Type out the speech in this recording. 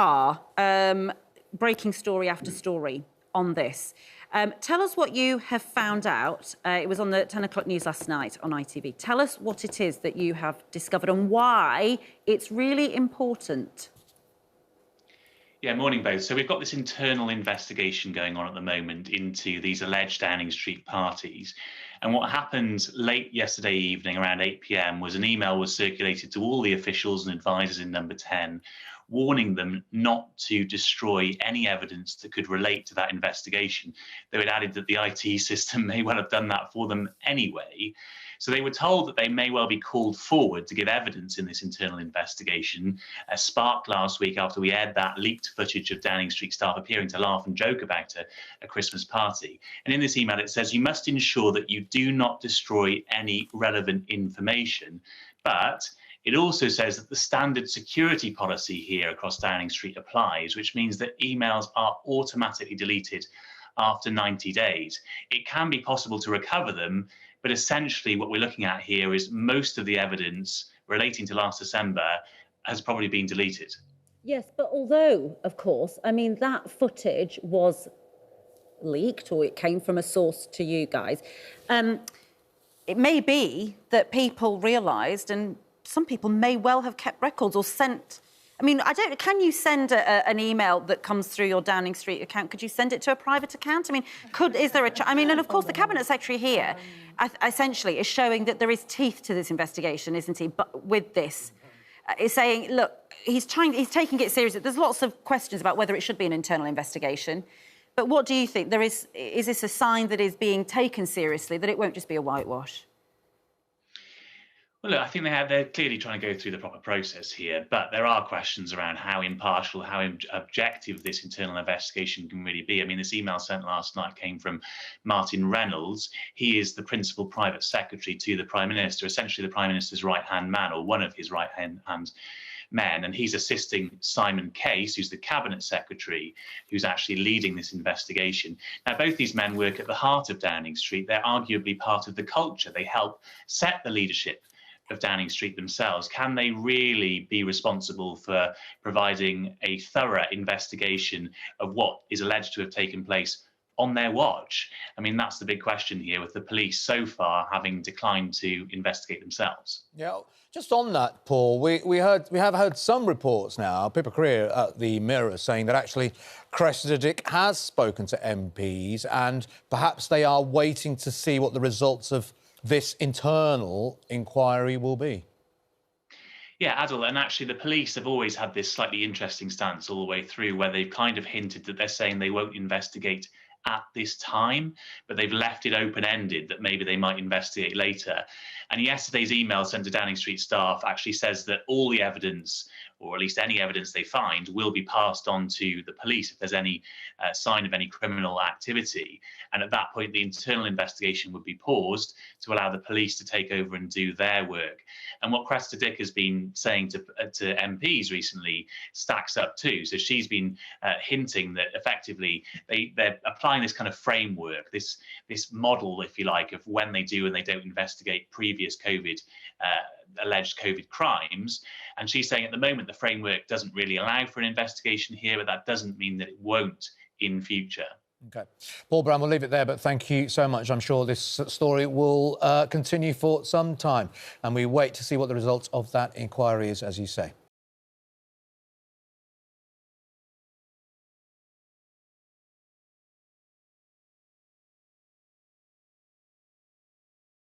are breaking story after story on this. Tell us what you have found out. It was on the 10 o'clock news last night on ITV. Tell us what it is that you have discovered and why it's really important. Yeah, morning both. So we've got this internal investigation going on at the moment into these alleged Downing Street parties. And what happened late yesterday evening around 8 p.m. was an email was circulated to all the officials and advisors in number 10, warning them not to destroy any evidence that could relate to that investigation. They had added that the IT system may well have done that for them anyway. So they were told that they may well be called forward to give evidence in this internal investigation, sparked last week after we aired that leaked footage of Downing Street staff appearing to laugh and joke about a Christmas party. And in this email, it says, you must ensure that you do not destroy any relevant information. But it also says that the standard security policy here across Downing Street applies, which means that emails are automatically deleted after 90 days. It can be possible to recover them, but essentially what we're looking at here is most of the evidence relating to last December has probably been deleted. Yes, but although, of course, I mean, that footage was leaked or it came from a source to you guys, it may be that people realised, and some people may well have kept records or sent... I mean, can you send an email that comes through your Downing Street account? Could you send it to a private account? I mean, and of course, the Cabinet Secretary here essentially is showing that there is teeth to this investigation, isn't he? But with this, is saying, look, he's taking it seriously. There's lots of questions about whether it should be an internal investigation. But what do you think? Is this a sign that is being taken seriously, that it won't just be a whitewash? Well, look, I think they're clearly trying to go through the proper process here, but there are questions around how impartial, how objective this internal investigation can really be. I mean, this email sent last night came from Martin Reynolds. He is the principal private secretary to the Prime Minister, essentially the Prime Minister's right-hand man, or one of his right-hand men, and he's assisting Simon Case, who's the Cabinet Secretary, who's actually leading this investigation. Now, both these men work at the heart of Downing Street. They're arguably part of the culture. They help set the leadership of Downing Street themselves. Can they really be responsible for providing a thorough investigation of what is alleged to have taken place on their watch? I mean, that's the big question here, with the police so far having declined to investigate themselves. Yeah, just on that, Paul, we have heard some reports now, Pippa Career at the Mirror, saying that actually Cressida Dick has spoken to MPs and perhaps they are waiting to see what the results of this internal inquiry will be. Yeah, Adil, and actually the police have always had this slightly interesting stance all the way through, where they've kind of hinted that they're saying they won't investigate at this time, but they've left it open-ended that maybe they might investigate later. And yesterday's email sent to Downing Street staff actually says that all the evidence, or at least any evidence they find, will be passed on to the police if there's any sign of any criminal activity. And at that point, the internal investigation would be paused to allow the police to take over and do their work. And what Cressida Dick has been saying to MPs recently stacks up too. So she's been hinting that effectively they're applying this kind of framework, this model, if you like, of when they do and they don't investigate previous alleged COVID crimes. And she's saying at the moment the framework doesn't really allow for an investigation here, but that doesn't mean that it won't in future. OK. Paul Brown, we'll leave it there, but thank you so much. I'm sure this story will continue for some time, and we wait to see what the results of that inquiry is, as you say.